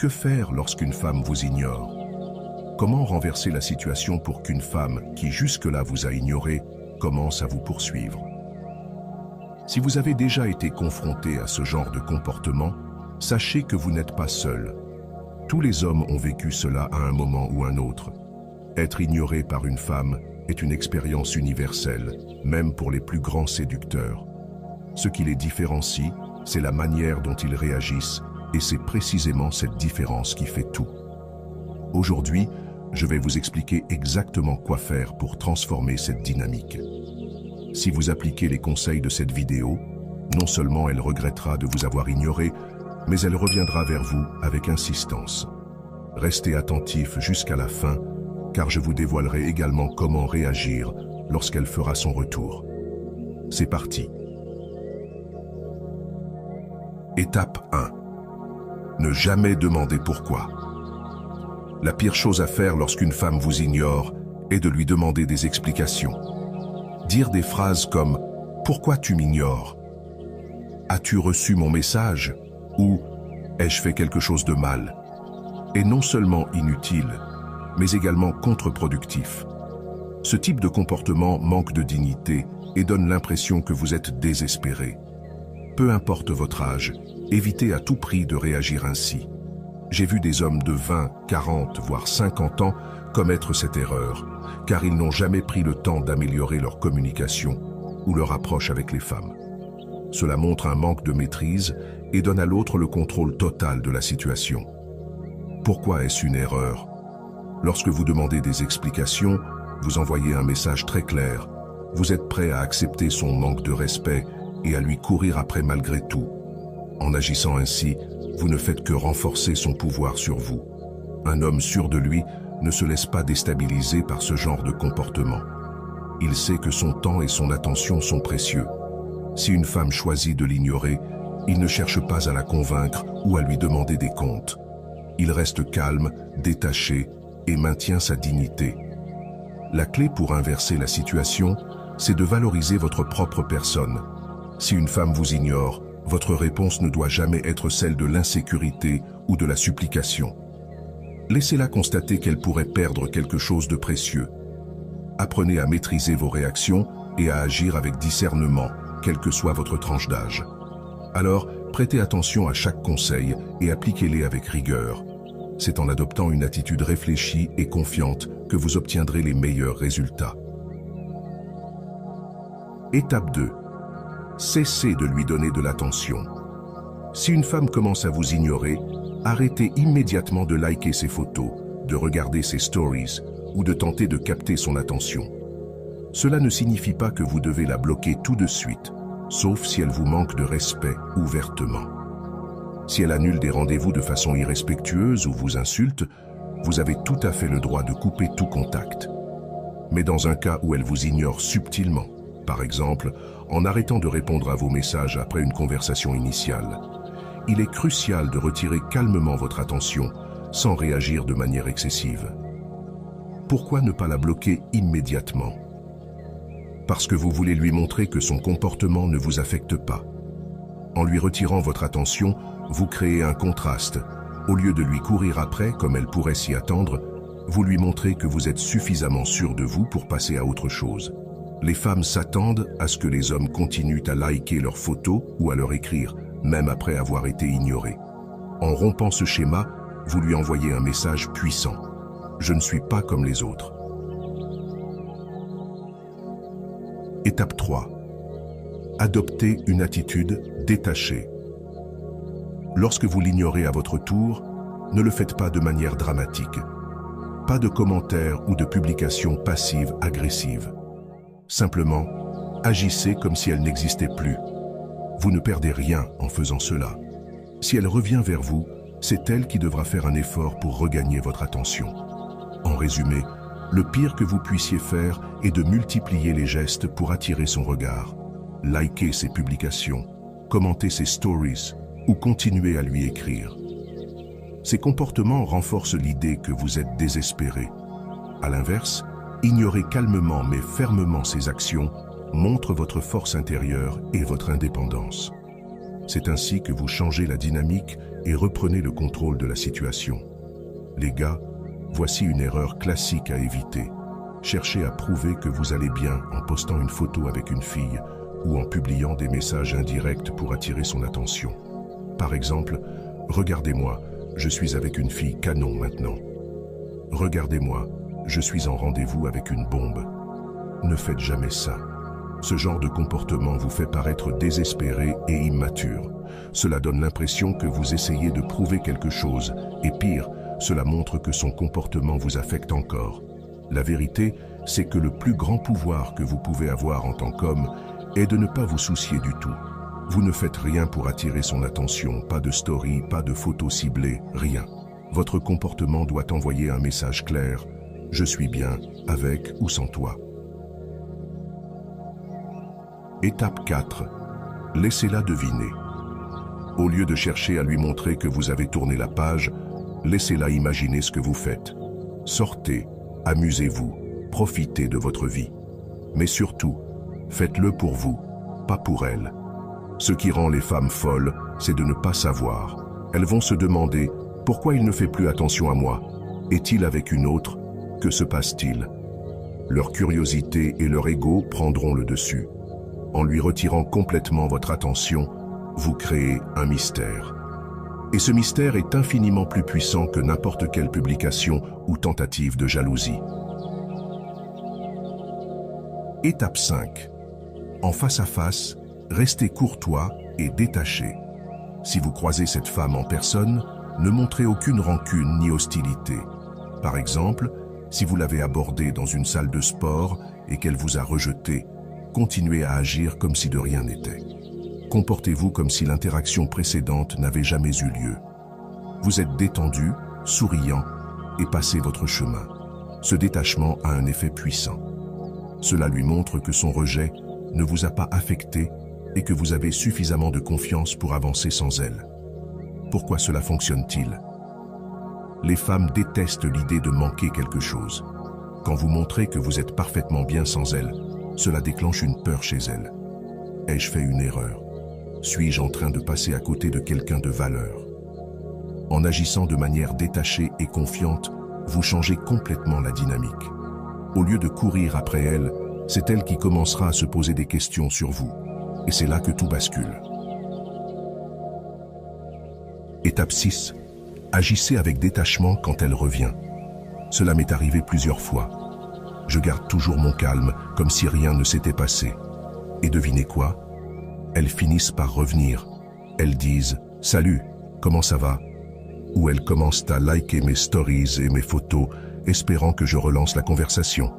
Que faire lorsqu'une femme vous ignore? Comment renverser la situation pour qu'une femme, qui jusque-là vous a ignoré, commence à vous poursuivre? Si vous avez déjà été confronté à ce genre de comportement, sachez que vous n'êtes pas seul. Tous les hommes ont vécu cela à un moment ou un autre. Être ignoré par une femme est une expérience universelle, même pour les plus grands séducteurs. Ce qui les différencie, c'est la manière dont ils réagissent, et c'est précisément cette différence qui fait tout. Aujourd'hui, je vais vous expliquer exactement quoi faire pour transformer cette dynamique. Si vous appliquez les conseils de cette vidéo, non seulement elle regrettera de vous avoir ignoré, mais elle reviendra vers vous avec insistance. Restez attentif jusqu'à la fin, car je vous dévoilerai également comment réagir lorsqu'elle fera son retour. C'est parti. Étape 1. Ne jamais demander pourquoi. La pire chose à faire lorsqu'une femme vous ignore est de lui demander des explications. Dire des phrases comme « Pourquoi tu m'ignores » ? « As-tu reçu mon message ?» ou « Ai-je fait quelque chose de mal ?» est non seulement inutile, mais également contre-productif. Ce type de comportement manque de dignité et donne l'impression que vous êtes désespéré. Peu importe votre âge, évitez à tout prix de réagir ainsi. J'ai vu des hommes de 20, 40, voire 50 ans commettre cette erreur, car ils n'ont jamais pris le temps d'améliorer leur communication ou leur approche avec les femmes. Cela montre un manque de maîtrise et donne à l'autre le contrôle total de la situation. Pourquoi est-ce une erreur? Lorsque vous demandez des explications, vous envoyez un message très clair. Vous êtes prêt à accepter son manque de respect et à lui courir après malgré tout. En agissant ainsi, vous ne faites que renforcer son pouvoir sur vous. Un homme sûr de lui ne se laisse pas déstabiliser par ce genre de comportement. Il sait que son temps et son attention sont précieux. Si une femme choisit de l'ignorer, il ne cherche pas à la convaincre ou à lui demander des comptes. Il reste calme, détaché et maintient sa dignité. La clé pour inverser la situation, c'est de valoriser votre propre personne. Si une femme vous ignore, votre réponse ne doit jamais être celle de l'insécurité ou de la supplication. Laissez-la constater qu'elle pourrait perdre quelque chose de précieux. Apprenez à maîtriser vos réactions et à agir avec discernement, quelle que soit votre tranche d'âge. Alors, prêtez attention à chaque conseil et appliquez-les avec rigueur. C'est en adoptant une attitude réfléchie et confiante que vous obtiendrez les meilleurs résultats. Étape 2. Cessez de lui donner de l'attention. Si une femme commence à vous ignorer, arrêtez immédiatement de liker ses photos, de regarder ses stories ou de tenter de capter son attention. Cela ne signifie pas que vous devez la bloquer tout de suite, sauf si elle vous manque de respect ouvertement. Si elle annule des rendez-vous de façon irrespectueuse ou vous insulte, vous avez tout à fait le droit de couper tout contact. Mais dans un cas où elle vous ignore subtilement, par exemple, en arrêtant de répondre à vos messages après une conversation initiale, il est crucial de retirer calmement votre attention sans réagir de manière excessive. Pourquoi ne pas la bloquer immédiatement? Parce que vous voulez lui montrer que son comportement ne vous affecte pas. En lui retirant votre attention, vous créez un contraste. Au lieu de lui courir après, comme elle pourrait s'y attendre, vous lui montrez que vous êtes suffisamment sûr de vous pour passer à autre chose. Les femmes s'attendent à ce que les hommes continuent à liker leurs photos ou à leur écrire, même après avoir été ignorés. En rompant ce schéma, vous lui envoyez un message puissant. Je ne suis pas comme les autres. Étape 3. Adoptez une attitude détachée. Lorsque vous l'ignorez à votre tour, ne le faites pas de manière dramatique. Pas de commentaires ou de publications passives agressives. Simplement, agissez comme si elle n'existait plus. Vous ne perdez rien en faisant cela. Si elle revient vers vous, c'est elle qui devra faire un effort pour regagner votre attention. En résumé, le pire que vous puissiez faire est de multiplier les gestes pour attirer son regard. Likez ses publications, commentez ses stories ou continuez à lui écrire. Ces comportements renforcent l'idée que vous êtes désespéré. À l'inverse, ignorer calmement mais fermement ses actions montre votre force intérieure et votre indépendance. C'est ainsi que vous changez la dynamique et reprenez le contrôle de la situation. Les gars, voici une erreur classique à éviter. Cherchez à prouver que vous allez bien en postant une photo avec une fille ou en publiant des messages indirects pour attirer son attention. Par exemple, « Regardez-moi, je suis avec une fille canon maintenant. » « Regardez-moi, je suis en rendez-vous avec une bombe. » Ne faites jamais ça. Ce genre de comportement vous fait paraître désespéré et immature. Cela donne l'impression que vous essayez de prouver quelque chose, et pire, cela montre que son comportement vous affecte encore. La vérité, c'est que le plus grand pouvoir que vous pouvez avoir en tant qu'homme est de ne pas vous soucier du tout. Vous ne faites rien pour attirer son attention, pas de story, pas de photos ciblées, rien. Votre comportement doit envoyer un message clair. Je suis bien, avec ou sans toi. Étape 4. Laissez-la deviner. Au lieu de chercher à lui montrer que vous avez tourné la page, laissez-la imaginer ce que vous faites. Sortez, amusez-vous, profitez de votre vie. Mais surtout, faites-le pour vous, pas pour elle. Ce qui rend les femmes folles, c'est de ne pas savoir. Elles vont se demander « Pourquoi il ne fait plus attention à moi? Est-il avec une autre? Que se passe-t-il » Leur curiosité et leur ego prendront le dessus. En lui retirant complètement votre attention, vous créez un mystère. Et ce mystère est infiniment plus puissant que n'importe quelle publication ou tentative de jalousie. Étape 5. En face à face, restez courtois et détaché. Si vous croisez cette femme en personne, ne montrez aucune rancune ni hostilité. Par exemple, si vous l'avez abordée dans une salle de sport et qu'elle vous a rejeté, continuez à agir comme si de rien n'était. Comportez-vous comme si l'interaction précédente n'avait jamais eu lieu. Vous êtes détendu, souriant et passez votre chemin. Ce détachement a un effet puissant. Cela lui montre que son rejet ne vous a pas affecté et que vous avez suffisamment de confiance pour avancer sans elle. Pourquoi cela fonctionne-t-il? Les femmes détestent l'idée de manquer quelque chose. Quand vous montrez que vous êtes parfaitement bien sans elle, cela déclenche une peur chez elles. Ai-je fait une erreur? Suis-je en train de passer à côté de quelqu'un de valeur? En agissant de manière détachée et confiante, vous changez complètement la dynamique. Au lieu de courir après elle, c'est elle qui commencera à se poser des questions sur vous. Et c'est là que tout bascule. Étape 6. Agissez avec détachement quand elle revient. Cela m'est arrivé plusieurs fois. Je garde toujours mon calme, comme si rien ne s'était passé. Et devinez quoi? Elles finissent par revenir. Elles disent « Salut, comment ça va ?» Ou elles commencent à liker mes stories et mes photos, espérant que je relance la conversation.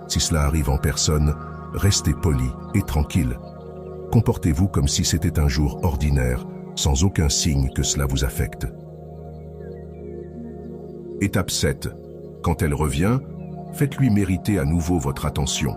Si cela arrive en personne, restez poli et tranquille. Comportez-vous comme si c'était un jour ordinaire, sans aucun signe que cela vous affecte. Étape 7. Quand elle revient, faites-lui mériter à nouveau votre attention.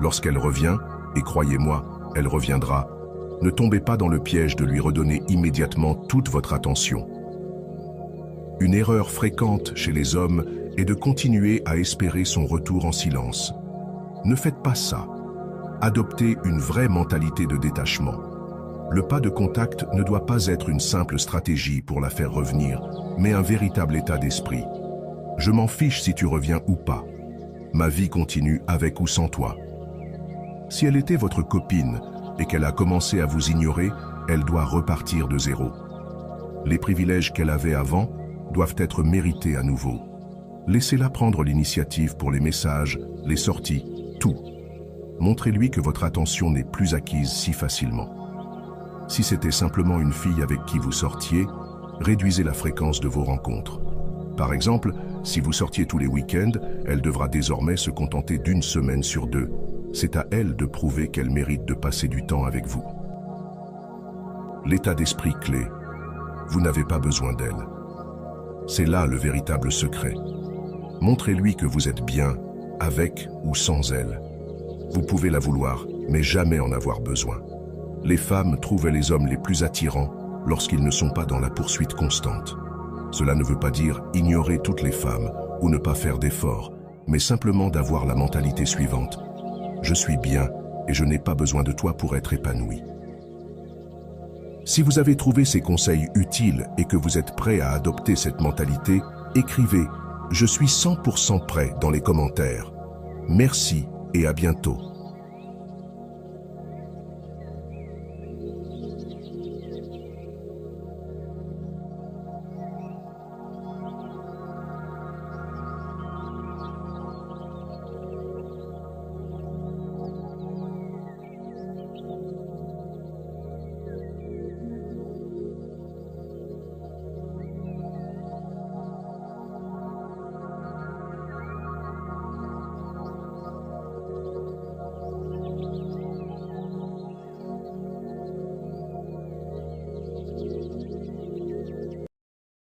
Lorsqu'elle revient, et croyez-moi, elle reviendra, ne tombez pas dans le piège de lui redonner immédiatement toute votre attention. Une erreur fréquente chez les hommes est de continuer à espérer son retour en silence. Ne faites pas ça. Adoptez une vraie mentalité de détachement. Le pas de contact ne doit pas être une simple stratégie pour la faire revenir, mais un véritable état d'esprit. Je m'en fiche si tu reviens ou pas. Ma vie continue avec ou sans toi. Si elle était votre copine et qu'elle a commencé à vous ignorer, elle doit repartir de zéro. Les privilèges qu'elle avait avant doivent être mérités à nouveau. Laissez-la prendre l'initiative pour les messages, les sorties, tout. Montrez-lui que votre attention n'est plus acquise si facilement. Si c'était simplement une fille avec qui vous sortiez, réduisez la fréquence de vos rencontres. Par exemple, si vous sortiez tous les week-ends, elle devra désormais se contenter d'une semaine sur 2. C'est à elle de prouver qu'elle mérite de passer du temps avec vous. L'état d'esprit clé. Vous n'avez pas besoin d'elle. C'est là le véritable secret. Montrez-lui que vous êtes bien, avec ou sans elle. Vous pouvez la vouloir, mais jamais en avoir besoin. Les femmes trouvent les hommes les plus attirants lorsqu'ils ne sont pas dans la poursuite constante. Cela ne veut pas dire ignorer toutes les femmes ou ne pas faire d'efforts, mais simplement d'avoir la mentalité suivante. Je suis bien et je n'ai pas besoin de toi pour être épanoui. Si vous avez trouvé ces conseils utiles et que vous êtes prêt à adopter cette mentalité, écrivez « Je suis 100% prêt » dans les commentaires. Merci et à bientôt.